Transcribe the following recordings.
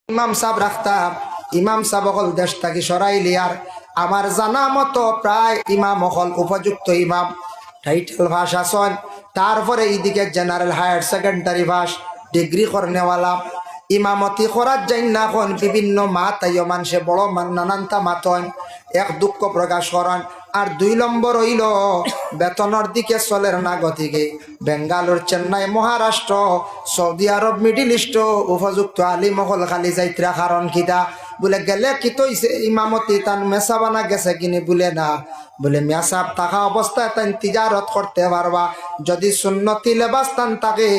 ইমাম সাহেব রাখতাম, ইমাম সাহেব অকল দেশ থাকি সরাইলি আর আমার জানা মতো প্রায় ইমাম অকল উপযুক্ত ইমাম টাইটেল ভাষা সন। তারপরে এইদিকে জেনারেল হায়ার সেকেন্ডারি ভাস ডিগ্রি করনেওয়ালা ইমামতি করার যাই না এখন বিভিন্ন মাত আইয় মানুষে বড় নানানটা মাতন এক দুঃখ প্রকাশ করেন। আর 2 নম্বর হইল বেতনের দিকে চলের না গতিকে বেঙ্গালোর, চেন্নাই, মহারাষ্ট্র, সৌদি আরব, মিডিল ইস্ট উপযুক্ত আলী মহল খালি যাইত্রা কারণ কিতা বলে গেলে কি তৈছে ইমামতি তান মেসা বানা গেছে কিনি বলে না, বলে মেসাব থাকা অবস্থায় তাই তিজারত করতে পারবা যদি সুন্নতি লেবাস তান থাকে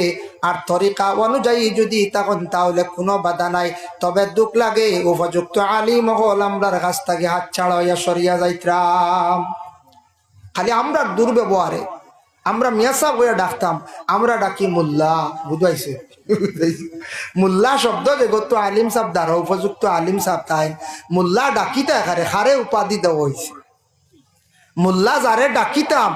আর তরিকা অনুযায়ী যদি তখন তাহলে কোনো বাধা নাই। তবে দুঃখ লাগে উপযুক্ত আলী মহল আমরার কাছ থেকে হাত ছাড়া হইয়া সরিয়া যাইত্রাম। খালি আমরা দুর্ব্যবহারে আমরা মেসা বইয়া ডাকতাম, আমরা ডাকি মোল্লা। বুঝাইছে মোল্লা শব্দ যে গত আলিম সাহেব দ্বারা উপযুক্ত আলিম সাহেব তাই মোল্লা ডাকিতে এখানে হারে উপাধি দেওয়া হয়েছে। মোল্লা যারে ডাকিতাম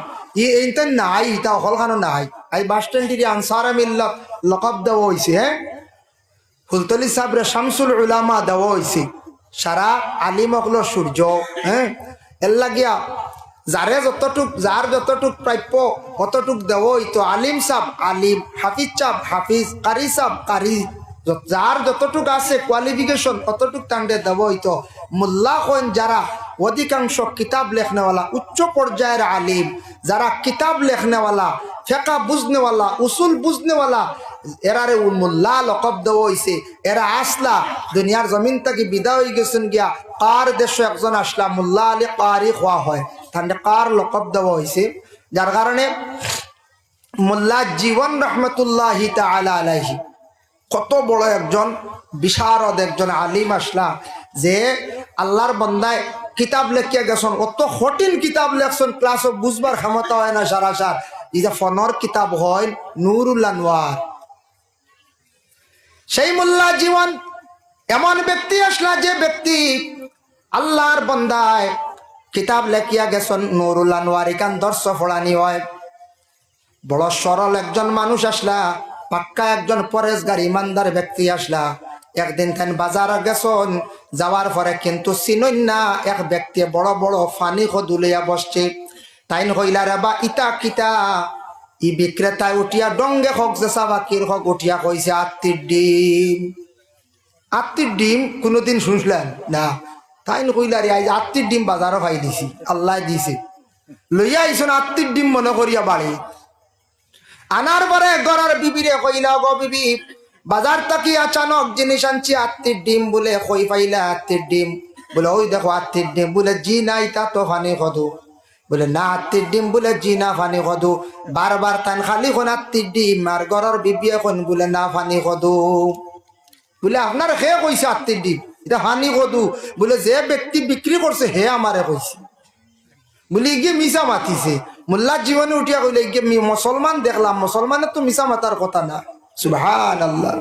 এইটা নাই, তা হলখানো নাই। এই বাস স্ট্যান্ডের আনসার মিল্লাত লকব দেওয়া হয়েছে। হ্যাঁ, ফুলতলি সাহেবরে শামসুল উলামা দেওয়া হয়েছে, সারা আলিম অকল সূর্য। হ্যাঁ, এর লাগিয়া যারে যতটুক যার যতটুক প্রাপ্য অতটুক দেওয়া হইতো। আলিম সাহেব আলিম, হাফিজ সাহেব হাফিজ, কারি সাহেব কারি, যার যতটুক আছে কোয়ালিফিকেশন অতটুক তান্ডে দেওয়া হইতো। মোল্লা হন যারা অধিকাংশ কিতাব লেখনেওয়ালা উচ্চ পর্যায়ের আলিম, যারা কিতাব লেখনেওয়ালা, ফেকা বুঝনেওয়ালা, উসুল বুঝনেওয়ালা, এরারে মোল্লা লকব দেওয়া হয়েছে। এরা আসলা দুনিয়ার জমিন থেকে বিদায় হয়ে গেছেন গিয়া কার দেশ একজন আসলা মোল্লা আলী কারি খোয়া হয়, তাহলে কার লকব দেওয়া হয়েছে। যার কারণে মোল্লা জীবন রহমতুল্লাহি তাআলা আলাইহি কত বড় একজন বিশারদ একজন আলিম আসলা, যে আল্লাহর বন্দায় কিতাব লেখিয়া গেছেন, কত কঠিন কিতাব লেখছেন, ক্লাসও বুঝবার ক্ষমতা হয় না সারাসার। এই যে ফনর কিতাব হয় নুরুল আনওয়ার, সেই মোল্লা জীবন এমন ব্যক্তি আসলা যে ব্যক্তি আল্লাহর বন্দায় কিতাব লেখিয়া গেছেন নুরুল আনওয়ার, এখান দর্শ ফোড়ানি হয়। বড় সরল একজন মানুষ আসলা, পাক্কা একজন পরেশগার ইমানদার ব্যক্তি আসলা। একদিন তাই বাজারে গেছেন, যাওয়ার পরে কিন্তু চিনই না এক ব্যক্তি বড় বড় ফানি দুলিয়া বসছে। তাইন কইলা রে বা ইটা কিতা, ই বিক্রেতায় উঠিয়া ডঙ্গে হোক যে সাবাকির হোক উঠিয়া কইছে আত্মীর ডিম। আত্মীর ডিম কোনোদিন শুনলেন না? তাইন কইলা রে আজ আত্মীর ডিম বাজারও খাই দিছি, আল্লাহ দিছে, লইয়া আইসন আত্মীর ডিম মনে করিয়া বাড়ি। আনার পরে গড়ার বিবিরে কইলা গো বিবি, বাজার থাকি আচানক জিনিস আনছি আত্মীর ডিম। বলে কই পাইলা আত্মীর ডিম? বলে ওই দেখো আত্মীর ডিম। বলে জি নাই, তা তো ফানি কদু। বলে না আত্মীর ডিম। বলে জি না ফানি কদু। বারবার তান খালি কোন আত্মীর ডিম, আর গড়ার বিবি এখন বলে না ফানি কদু। বলে আপনার হে কইছে আত্মীর ডিম, এটা ফানি কদু। বলে যে ব্যক্তি বিক্রি করছে হে আমারে কইছে। বলে গিয়ে মিশা মাতিছে। মোল্লার জীবনে উঠিয়া কইলে গিয়ে মুসলমান দেখলাম, মুসলমানের তো মিশা মাতার কথা না। সুবহানাল্লাহ।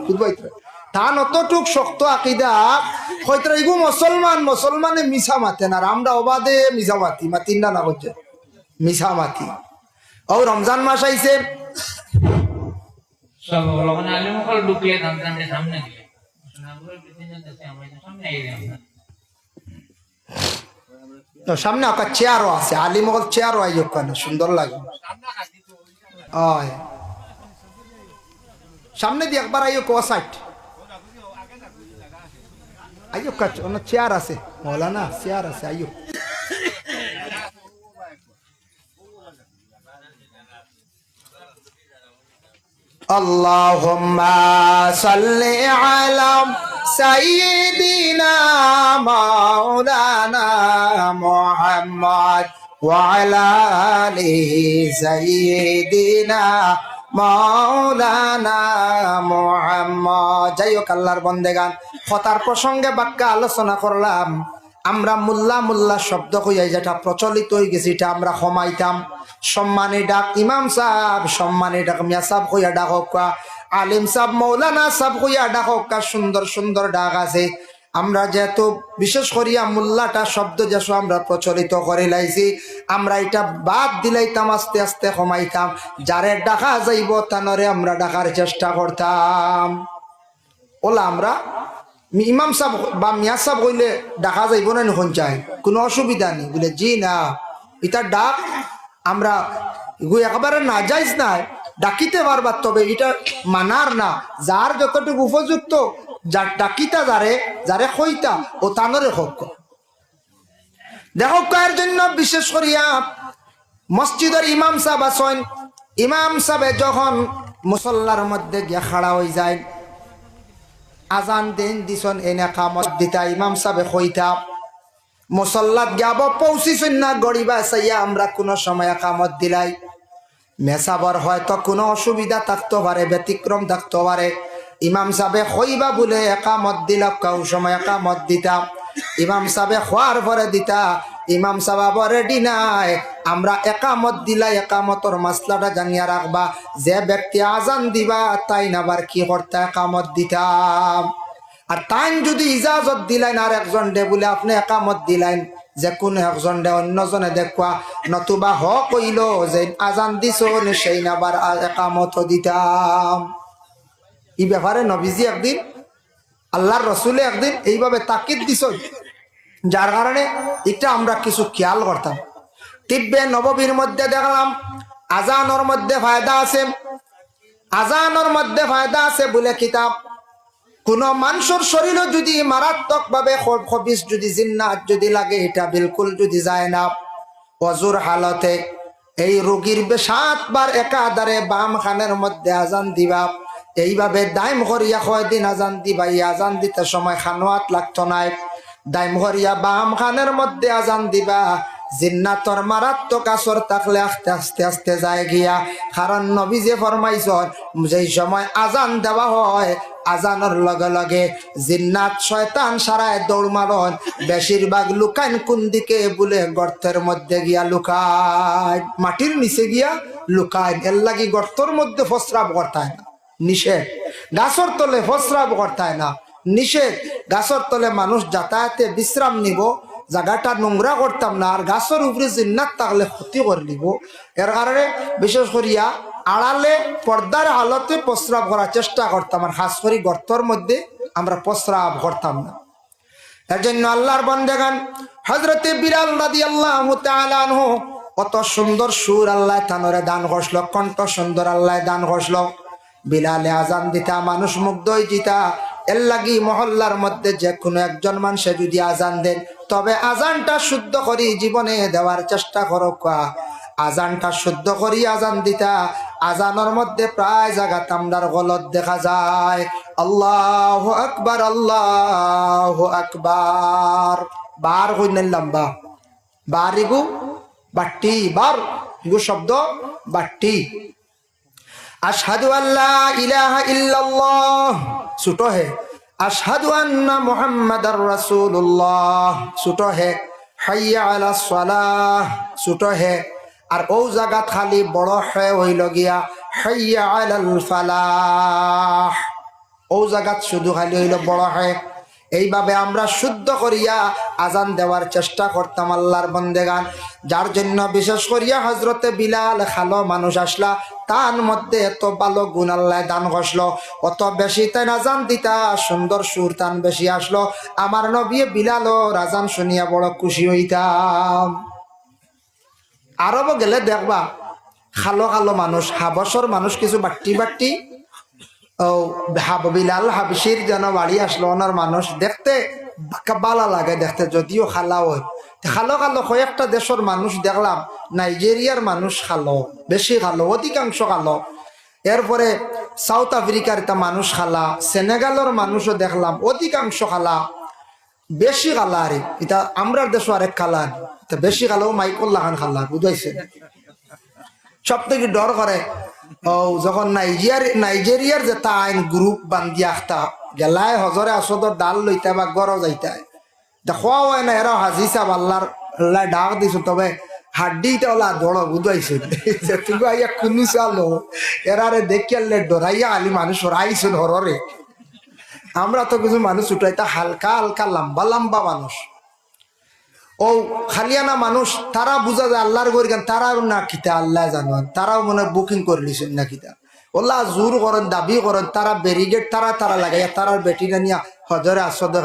তান অতটুক শক্ত আকিদা হয়তো এগু মুসলমান, মুসলমানে মিশা মাতে না, আর আমরা অবাধে মিশা মাতি, মাতি না না করছে মিশা মাতি। ও রমজান মাস আইছে, সামনে আপনার চেয়ারও আছে, আলিমগল চেয়ারও আই ওখানে সুন্দর লাগে। সামনে দিয়ে একবার আইও কো সাইড আইও কাছ ওনার চেয়ার আছে, মৌলানা চেয়ার আছে, আইও। আল্লাহুম্মা সাল্লি আলা সাইয়্যিদিনা মাওলানা মুহাম্মদ ওয়া আলা আলি সাইয়্যিদিনা মাওলানা মুহাম্মদ। যাই হোক আল্লাহর বন্দেগান, কথার প্রসঙ্গে বাক্যা আলোচনা করলাম। আমরা মোল্লা মোল্লা শব্দ কইয়াই যেটা প্রচলিত হয়ে গেছে, এটা আমরা ক্ষমাইতাম। সম্মানী ডাক ইমাম সাহেব, সম্মানী ডাক মিয়া সাহেব কইয়া ডাক হোক, আলিম সাহেব মৌলানা সাহেব কইয়া ডাক হোক, সুন্দর সুন্দর ডাক আছে। আমরা যেহেতু বিশেষ করিয়া মোল্লাটা শব্দ যেসব আমরা প্রচলিত করে লাইছি, আমরা এটা বাদ দিলাইতাম, আস্তে আস্তে কমাইতাম। যারে ডাকা যাইব তানরে আমরা ডাকার চেষ্টা করতাম। ওলা আমরা ইমাম সাহেব বা মিয়া সাহেব হইলে ডাকা যাইব না এখন চাই কোনো অসুবিধা নেই বলে জি না এটা ডাক আমরা একেবারে না যাইস না ডাকিতে পারবার তবে এটা মানার না যার যতটুকু উপযুক্ত যার ডাকিতা যারে কইতা ও তানরে হক দেখো কার জন্য বিশেষ করিয়া মসজিদের ইমাম সাহেব আছেন ইমাম সাহেব যখন মুসল্লার মধ্যে গিয়া খাড়া হয়ে যায় আজান দেন দিছন এনে কামত দিতা ইমাম সাহেব কইতা মুসল্লাত যাব পৌঁছিছেন না গড়িবা চাইয়া আমরা কোনো সময় কামত দিলাই মেসাবর হয়তো কোনো অসুবিধা থাকতে পারে ব্যতিক্রম থাকতে পারে ইমাম সাহেব কইবা বলে একামত দিলা কাউ সময় একামত দিতা ইমাম সাহেব খোয়ার পরে দিতা ইমাম সাহেব রেডি নাই আমরা একামত দিলাই একামতর মাসলাটা জানিয়া রাখবা যে ব্যক্তি আজান দিবা তাই নাবার কি করতে একামত দিতাম আর তাই যদি ইজাজত দিলেন আর একজন দে বলে আপনি একামত দিলেন যে কোন একজন দে অন্যজনে দেখবা নতুবা হ কইল যে আজান দিছ সেই নাবার একামত দিতাম এই ব্যাপারে নবীজি একদিন আল্লাহর রসুলে একদিন এইভাবে তাকিদ দিছ যার কারণে এটা আমরা কিছু খেয়াল করতাম টিব্বে নববীর মধ্যে দেখলাম আজানোর মধ্যে ফায়দা আছে আজানোর মধ্যে ফায়দা আছে বলে কিতাব কোন মানুষের শরীরে যদি মারাত্মক ভাবে খবিস যদি জিন্নাত যদি লাগে এটা বিলকুল যদি যায় না অজুর হালতে এই রোগীর 7 বার একাধারে বাম খানের মধ্যে আজান দিবা এইভাবে দাইম করিয়া কয়দিন আজান দিবা এই আজান দিতে সময় খানোয়াত লাগতো নাই দাইম করিয়া বাম খানের মধ্যে আজান দিবা জিন্নাতর মারাত্মক আসর থাকলে আস্তে আস্তে আস্তে যায় গিয়া কারণ নবী যে ফরমাইছেন যেই সময় আজান দেওয়া হয় আজানের লগে লগে জিন্নাত শয়তান সারায় দৌড় মারন বেশিরভাগ লুকাইন কোন দিকে বলে গর্তের মধ্যে গিয়া লুকায় মাটির নিচে গিয়া লুকায় এর লাগি গর্তর মধ্যে ফসরাব করতায় না নিষেধ গাছর তলে ফসরাব করতায় না নিষেধ গাছর তলে মানুষ যাতায়াতে বিশ্রাম নিব জায়গাটা নোংরা করতাম না আর গাছের উপরে জিন্নাত থাকলে ক্ষতি করে নিব এর কারণে বিশেষ করিয়া আড়ালে পর্দার হালতে প্রস্রাব করার চেষ্টা করতাম আর খাস করে গর্তর মধ্যে আমরা প্রস্রাব করতাম না এর জন্য আল্লাহর বান্দাগান হযরতে বিলাল রাদিয়াল্লাহু তাআলা আনহু কত সুন্দর সুর আল্লাহ তানরে দান করল কণ্ঠ সুন্দর আল্লাহ দান করল বিলালে আজান দিতা মানুষ মুগ্ধ হয়ে জিতা এর লাগি মহল্লার মধ্যে যে কোনো একজন মানুষে যদি আজান দেন তবে আজানটা শুদ্ধ করি জীবনে দেওয়ার চেষ্টা করো আজানটা শুদ্ধ করি আজান দিতা আজানের মধ্যে প্রায় জায়গা তামদার গলত দেখা যায় আল্লাহু আকবার আল্লাহু আকবার বার কইলেন লম্বা বার ইগু বাট্টি বার ইগু শব্দ বাট্টি আশহাদু আল্লা ইলাহা ইল্লাল্লাহ ছোটো হে আশহাদু আন্না মুহাম্মাদার রাসূলুল্লাহ ছোটো হে হাইয়া আলাস সালাহ ছোটো হে আর ও জায়গা খালি বড় হে হইল গিয়া হাইয়া আলাল ফালাহ ও জায়গা শুধু খালি হইল বড় হে এইভাবে আমরা শুদ্ধ করিয়া আজান দেওয়ার চেষ্টা করতাম আল্লাহর বন্দেগান যার জন্য বিশেষ করিয়া হযরতে বিলাল খালো মানুষ আসলা তার মধ্যে এত ভালো গুণ আল্লাহ দান করলো অত বেশি তাই আজান দিতা সুন্দর সুর তান বেশি আসলো আমার নবী বিলাল আজান শুনিয়া বড় খুশি হইতাম আরব গেলে দেখবা খালো খালো মানুষ হাবসর মানুষ কিছু বাট্টি ও বিলাল হাবশির যেন বাড়ি আসলো ওনার মানুষ দেখতে বালা লাগে দেখতে যদিও খালা হয় খালো খালো কয়েকটা দেশের মানুষ দেখলাম নাইজেরিয়ার মানুষ খালো বেশি খালো অধিকাংশ খালো এরপরে সাউথ আফ্রিকার একটা মানুষ খালা সেনেগালের মানুষও দেখলাম অধিকাংশ খালা বেশি খালা আরে এটা আমরার দেশও আরেক খালা বেশি খালো মাইকুল্লাহ খান খালা বুঝাইছে সব থেকে ডর করে ও যখন নাইজেরিয়ার যে আইন গ্রুপ বান্ধিয়া আখতা গেলায় হজরে আসদর ডাল লইতে বা গড় যাইতে দেখোয়া হয় না এরা হাজি সাহ আল্লাহর আল্লাহ ডাক দিছো তবে হাড্ডিটা ওলা দড় বুঝাইছে তুমি আইয়া কুনু চালো এরারে দেখিয়ালে ডরাইয়া আলি মানুষ আইসুন হররে আমরা তো কিছু মানুষ উঠাইতা হালকা হালকা লম্বা লম্বা মানুষ ও খালিয়ানা মানুষ তারা বুঝা যায় আল্লাহর গরি গান তারাও না কিতা আল্লাহ জানান তারাও মনে বুকিং করে লিছেন না কিতা ওল্লা জোর করেন দাবি করেন তারা ব্যারিগেড তারা লাগাইয়া তারার বেটিটা নিয়ে হজরে আসদ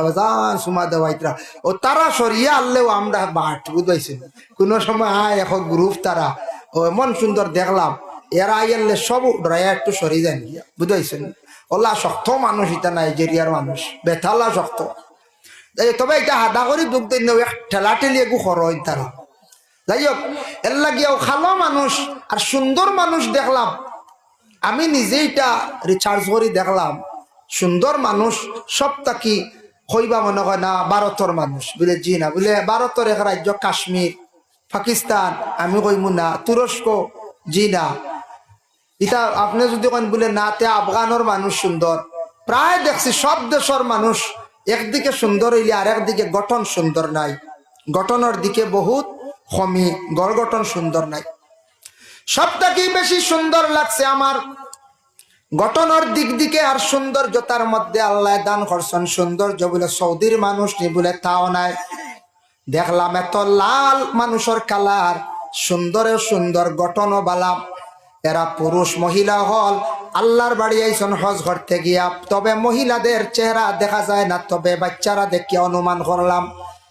সুমা দেওয়াইতরা ও তারা সরিয়া আনলেও আমরা বাট বুঝাইছে কোন সময় এখন গ্রুপ তারা ও এমন সুন্দর দেখলাম এরা আইলে সব ড্রাইয়া একটু সরি যান গিয়া বুঝাইছেন ওলা শক্ত মানুষ এটা নাইজেরিয়ার মানুষ বেথালা শক্ত তবে এটা হাদা করে দুঃখ দিন ঠেলা ঠেলি একু খরচ তারা যাই হোক এর লাগিয়াও খালো মানুষ আর সুন্দর মানুষ দেখলাম আমি নিজে এটা রিচার্জ করে দেখলাম সুন্দর মানুষ সব তাকি হইবা মনে হয় না ভারতের মানুষ বলে জি না বলে ভারতের এক রাজ্য কাশ্মীর পাকিস্তান আমি কইমু না তুরস্ক জি না এটা আপনি যদি কেন বলে না তে আফগানের মানুষ সুন্দর প্রায় দেখছি সব দেশের মানুষ একদিকে সুন্দর হইলে আর একদিকে গঠন সুন্দর নাই গঠনের দিকে বহুত কমি গঠন সুন্দর নাই সবটাকে বেশি সুন্দর লাগছে আমার গঠনের দিক দিকে আর সৌন্দর্যতার মধ্যে আল্লাহ দান করছেন সৌন্দর্য বলে সৌদির মানুষ নি বলে তাও নাই দেখলাম এত লাল মানুষের কালার সুন্দরে সুন্দর গঠনও বালাম এরা পুরুষ মহিলা হল আল্লাহর বাড়ি আইসন হজ করতে গিয়া তবে মহিলাদের চেহারা দেখা যায় না তবে বাচ্চারা দেখিয়া অনুমান করলাম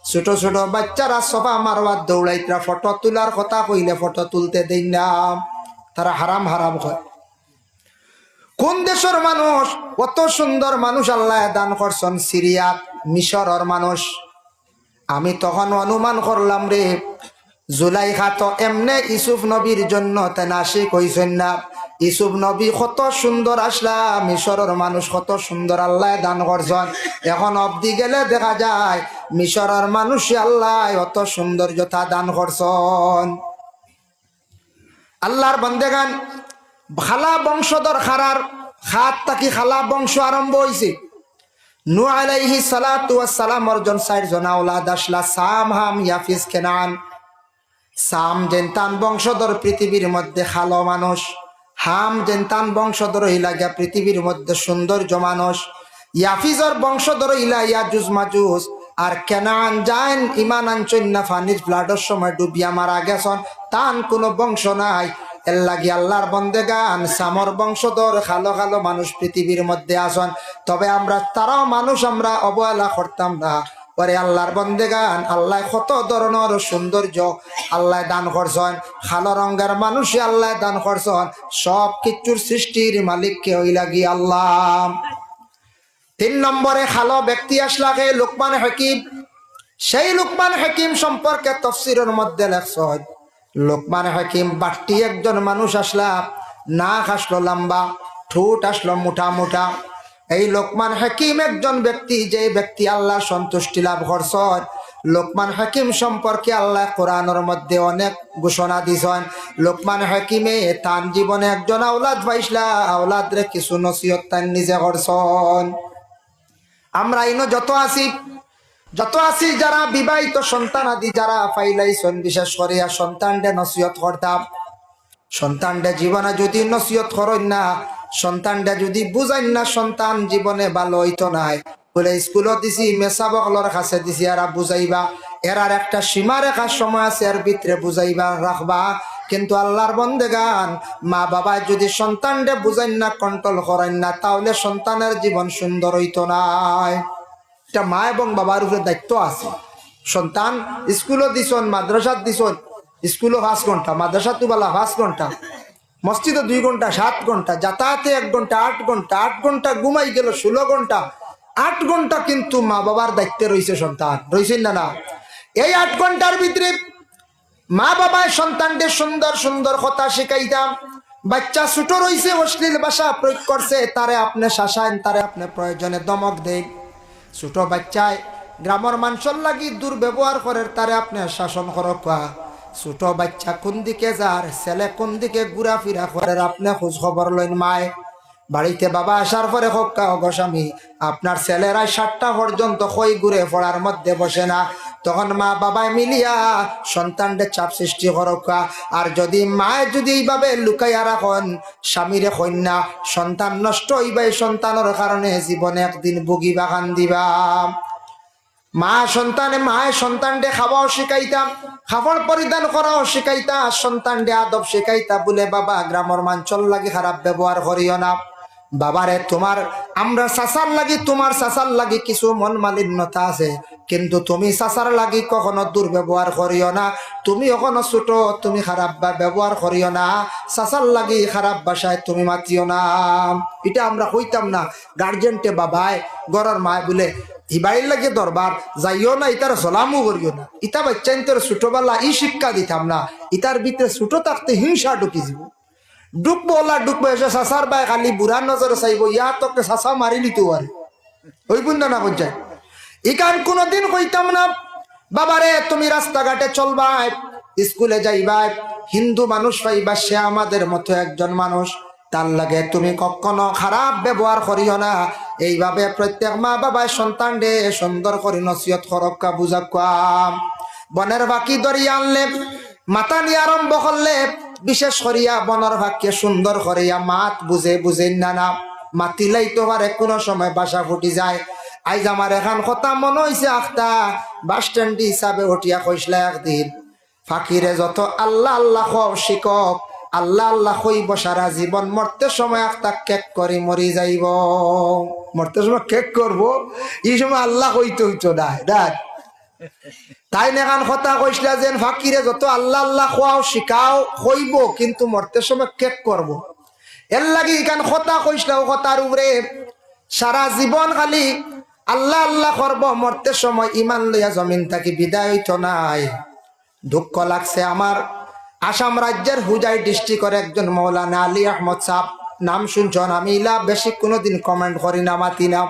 ছোট ছোট বাচ্চারা সবা মারওয়ার দৌড়াইতরা ফটো তোলার কথা কইলে ফটো তুলতে দেই না তারা হারাম হারাম হয় কোন দেশের মানুষ কত সুন্দর মানুষ আল্লাহ দান করছেন সিরিয়া মিশরের মানুষ আমি তখন অনুমান করলাম রে জুলাইখা তো এমনে ইউসুফ নবীর জন্য তেনাশি কইছেন না ইউসুফ নবী কত সুন্দর আসলা মিশরের মানুষ কত সুন্দর আল্লাহ দান করছেন এখন অবধি গেলে দেখা যায় মিশরের মানুষ আল্লাহ অত সৌন্দর্যতা দান করছেন আল্লাহর বান্দেগান খালা বংশধর খারার খাত তাকি খালা বংশ আরম্ভ হয়েছে নূহ আলাইহিস সালাতু ওয়াস সালাম অর্জন 4 জন আওলাদ আসলা সাম হাম ইয়াফিস কেনান সাম জেনতান বংশধর পৃথিবীর মধ্যে খালো মানুষ হাম জেনতান বংশধর ইলাগা পৃথিবীর মধ্যে সৌন্দর্য মানুষ ইয়াফিজর বংশধর ইলা ইয়াজুজ মাজুজ আর কেনান জাইন ইমান আনচন্না ফানির ফ্লাডের সময় ডুবিয়া মারা গেছন তান কোনো বংশ নাই এর লাগি আল্লাহর বন্দেগান সামর বংশধর খালো খালো মানুষ পৃথিবীর মধ্যে আসন তবে আমরা তারাও মানুষ আমরা অবহেলা করতাম না পরে আল্লাহর বন্দেগান আল্লাহ কত ধরনের সৌন্দর্য আল্লাহ দান করছেন খালো রঙের মানুষে আল্লাহ দান করছেন সব কিছুর সৃষ্টির মালিককে ওই লাগি আল্লাহ 3 নম্বরে খালো ব্যক্তি আসলাকে লোকমান হাকিম সেই লোকমান হাকিম সম্পর্কে তাফসীরের মধ্যে লেখছেন লোকমান হাকিম বাট্টি একজন মানুষ আসলা নাক আসলো লম্বা ঠোঁট আসলো মোটা মোটা এই লোকমান হাকিম একজন ব্যক্তি যে ব্যক্তি আল্লাহ সন্তুষ্টি লাভ করছেন লোকমান হাকিম সম্পর্কে আল্লাহ কোরআনের মধ্যে অনেক ঘোষণা দিয়েছেন লোকমান হাকিমে তার জীবনে একজন আওলাদ পাইছলা আওলাদরে কিছু নসিহত তার নিজে করছেন আমরা ইনো যত আছি যারা বিবাহিত সন্তান আদি যারা পাইলাইছেন বিশেষ করে সন্তানদের নসিহত করতাম সন্তানদের জীবনে যদি নসিহত করেন না সন্তানটা যদি বুঝাইন না সন্তান জীবনে ভালো হইতো নাই বলে স্কুলত দিছি মেসাবকলর কাছে দিছি এরা বুঝাইবা এরার একটা সীমা রেখার সময় আছে এর ভিতরে বুঝাইবা রাখবা কিন্তু আল্লাহর বন্দেগান মা বাবা যদি সন্তানটা বুঝাইন না কন্ট্রোল করেন না তাহলে সন্তানের জীবন সুন্দর হইতো নাই এটা মা এবং বাবার উপরে দায়িত্ব আছে সন্তান স্কুলও দিছন মাদ্রাসাত দিছন স্কুলও 5 ঘন্টা মাদ্রাসা তো বলা 5 ঘন্টা মসজিদে 2 ঘন্টা 7 ঘন্টা যাতায়াতে 1 ঘন্টা 8 ঘন্টা ঘুমাই গেল 16 ঘন্টা 8 ঘন্টা কিন্তু মা বাবার দায়িত্বে রয়েছে সন্তান রয়েছেন না এই 8 ঘন্টার ভিতরে মা বাবায় সন্তানদের সুন্দর সুন্দর কথা শিখাইতাম বাচ্চা ছোট রয়েছে অশ্লীল ভাষা প্রয়োগ করছে তারে আপনি শাসায়েন তারে আপনি প্রয়োজনে দমক দেন ছোট বাচ্চায় গ্রামের মানুষের লাগি দুর্ব্যবহার করে তারে আপনি শাসন করক ছোট বাচ্চা কোন দিকে যার ছেলে কোন দিকে ঘুরাফিরা করে আপনি খোঁজ খবর লইন মায় বাড়িতে বাবা আসার পরে হক্কা অগস্বামী আপনার ছেলেরা 7টা পর্যন্ত কই ঘুরে পড়ার মধ্যে বসে না তখন মা বাবায় মিলিয়া সন্তানদের চাপ সৃষ্টি করকা আর যদি মায় যদি এইভাবে লুকাইয়া রাখন স্বামীরে কন্যা সন্তান নষ্ট হইবা এই সন্তানের কারণে জীবনে একদিন ভুগিবা কান্দিবা মায় সন্তানকে খাওয়াও শিখাইতাম খাবার পরিধান করাও শিখাইতা সন্তানকে আদব শিখাইতা বলে বাবা গ্রামের মাঞ্চল লাগি খারাপ ব্যবহার করিও না বাবারে তোমার আমরা চাচার লাগি তোমার চাচার লাগি কিছু মন মালিন্যতা আছে, কিন্তু তুমি চাচার লাগি কখনো দুর্ব্যবহার করিও না। তুমি এখনো ছোট, তুমি খারাপ ব্যবহার করিও না। চাচার লাগি খারাপ ভাষায় তুমি মাতিও না। এটা আমরা কইতাম না গার্জেনটে বাবায় গড়ের মায় বলে ইবাইর লাগে দরবার যাইও না, ইতার সালামও করিও না। ইতা বাচ্চা ইতার ছোটবেলা ই শিক্ষা দিতাম না, ইতার ভিতরে ছোট থাকতে হিংসা ঢুকি যাব। ডুববো ওলা ডুববো এসে চাচার বাই খালি বুড়ার নজরে চাইব, ইয়া তোকে চাচা মারি নিতে পারে। ওই বুঝা না কইছে ইকান কোনদিন কইতাম না বাবারে তুমি রাস্তাঘাটে চলবাই, স্কুলে যাইবাই, হিন্দু মানুষ পাইবা, সে আমাদের মতো একজন মানুষ, তার লাগে তুমি কখনো খারাপ ব্যবহার করিও না। এইভাবে প্রত্যেক মা বাবায় সন্তান রে সুন্দর করে নসিহত করক্কা বুঝা কাম। বনের বাকি দরিয়া আনলে মাথা নিয়ে আরম্ভ করলে, বিশেষ করিয়া বনের ভাগকে সুন্দর করিয়া মাত বুঝে বুঝে না মাতিলেই তো পারে কোনো সময় বাসা ফুটি যায়। আইজ আমার এখন কথা মনে হয়েছে আখতা বাস স্ট্যান্ড হিসাবে উঠিয়া কইসলা একদিন, ফাকিরে যত আল্লাহ আল্লাহ শিকক, আল্লাহ আল্লাহ কইব সারা জীবন, মরতে সময় আখতা কেক করে মরি যাইব। মরতে সময় কেক করব, এই সময় আল্লাহ কইতে হইতো না দেখ। তাই নেখান কথা কইসলা যেন ফাকিরে যত আল্লাহ আল্লাহ খোয়াও শিখাও কইব, কিন্তু মরতে সময় কেক করব। এর লাগি এখান কথা কইসলা ও কথার উপরে সারা জীবন খালি আল্লাহ আল্লাহ করব, মরতে সময় ইমান লইয়া জমিন থাকি বিদায় হইতো নাই। দুঃখ লাগছে আমার আসাম রাজ্যের হুজাই ডিস্ট্রিক্টের একজন মৌলানা আলী আহমদ সাহ, নাম শুনছেন? আমি ইলা বেশি কোনোদিন কমেন্ট করি না, মাতি না।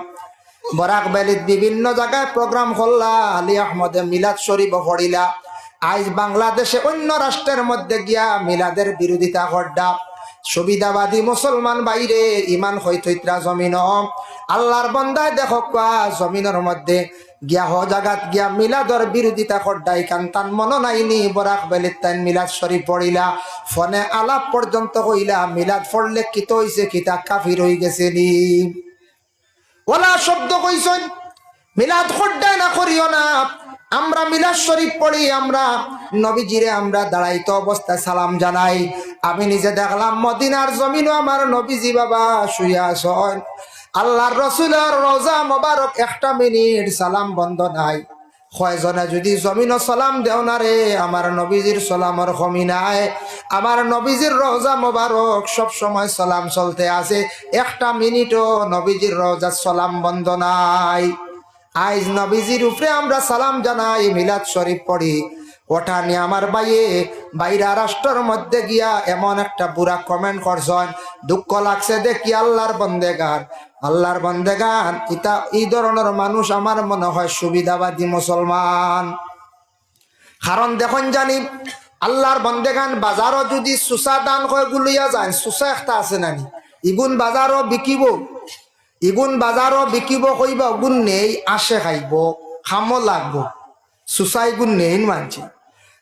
বরাক ভ্যালিত বিভিন্ন জায়গায় প্রোগ্রাম করলা, আলী আহমদে মিলাদ শরীফ পড়িলা। আজ বাংলাদেশে অন্য রাষ্ট্রের মধ্যে গিয়া মিলাদের বিরোধিতা করডা। সুবিধাবাদী মুসলমান বাইরে ইমান হইতরা জমিন আল্লাহর বন্দায় দেখো জমিনের মধ্যে গিয়া হ জাগাত গিয়া মিলাদর বিরোধিতা করডাই কান তান মন নাইনি। বরাক ভ্যালিত তাই মিলাদ শরীফ পড়িলা, ফোনে আলাপ পর্যন্ত কইলা মিলাদ পড়লে কিতো হইছে, কিতা কাফির হয়ে গেছে নি। ওলা শব্দ কইছেন মিলাদ করডাই না করিও না। আমরা মিলাদ শরীফ পড়ি, আমরা নবীজিরে আমরা দাঁড়াইতো অবস্থায় সালাম জানাই। আমি নিজে দেখলাম মদিনার জমিনও আমার নবীজি বাবা শুইয়া আছেন, আল্লাহর রসুলের রওজা মোবারক একটা মিনিট সালাম বন্ধ নাই। কয়জনে যদি জমিনও সালাম দেও না রে, আমার নবীজির সালামর কমি নাই। আমার নবীজির রওজা মোবারক সব সময় সালাম চলতে আছে, একটা মিনিটও নবীজির রওজার সালাম বন্ধ নাই। আইজ নবীজির উপরে আমরা সালাম জানাই, মিলাদ শরীফ পড়ি। ওটা নিয়ে আমার বাইরা রাষ্ট্রের মধ্যে গিয়া এমন একটা বুড়া কমেন্ট করছেন, দুঃখ লাগছে দেখি। আল্লাহর বন্দেগান ইতা এই ধরনের মানুষ আমার মনে হয় সুবিধাবাদী মুসলমান। কারণ দেখুন জানি আল্লাহর বন্দেগান বাজারও যদি সুসা দান করে গুলিয়া যায়, সুসা একটা আছে নানি, ইগুন বাজারও বিকিব কইব, গুণ নেই আসে খাইব খামো লাগবো, সুসাই গুণ নেই মানছি।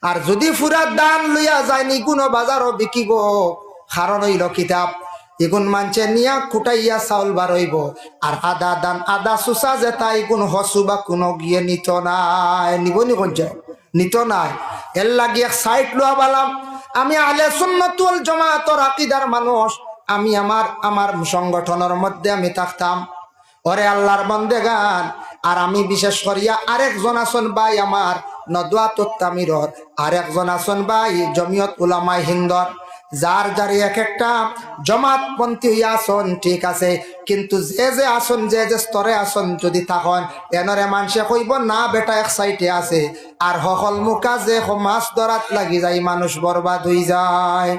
আর যদি ফুরা দান লইয়া যায়নি গুণ বাজারও বিকিব, কারণ হইল কিতাব এগুন মানছে নিয়া কুটাইয়া চাউল বারইব। আর আদা দান আদা সুসা যে তাই গুণ হসু বা কোনো গিয়ে নিত নাই, নিবনি কঞ্চায় নিত নাই। এর লাগিয়ে সাইট লোয়া বালাম। আমি আহলে সুন্নাত ওয়াল জামাতের আকীদার মানুষ, আমি আমার সংগঠনের মধ্যে আমি থাকতাম। ওরে আল্লাহর বন্দেগান, আর আমি বিশেষ করিয়া আরেকজন আছেন ভাই আমার নদওয়াতুত তামিরর, আরেকজন আছেন ভাই জমিয়ত উলামায়ে হিন্দর। যার এক একটা জমাতপন্থী হইয়া আসন ঠিক আছে, কিন্তু যে আসন যে স্তরে আসন যদি থাকেন এনরে মানুষে কইব না বেটা এক সাইটে আছে, আর সকল মুখা যে মাছ ধরাত লাগি যায় মানুষ বরবাদ হয়ে যায়।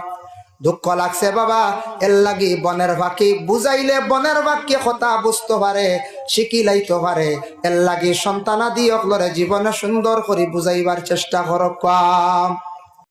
দুঃখ লাগছে বাবা, এর লাগি বনের বাকি বুঝাইলে বনের বাক্যে কথা বুঝতে পারে, শিখিলাইতে পারে। এর লাগি সন্তানাদি অকলরে জীবনে সুন্দর করে বুঝাইবার চেষ্টা করক।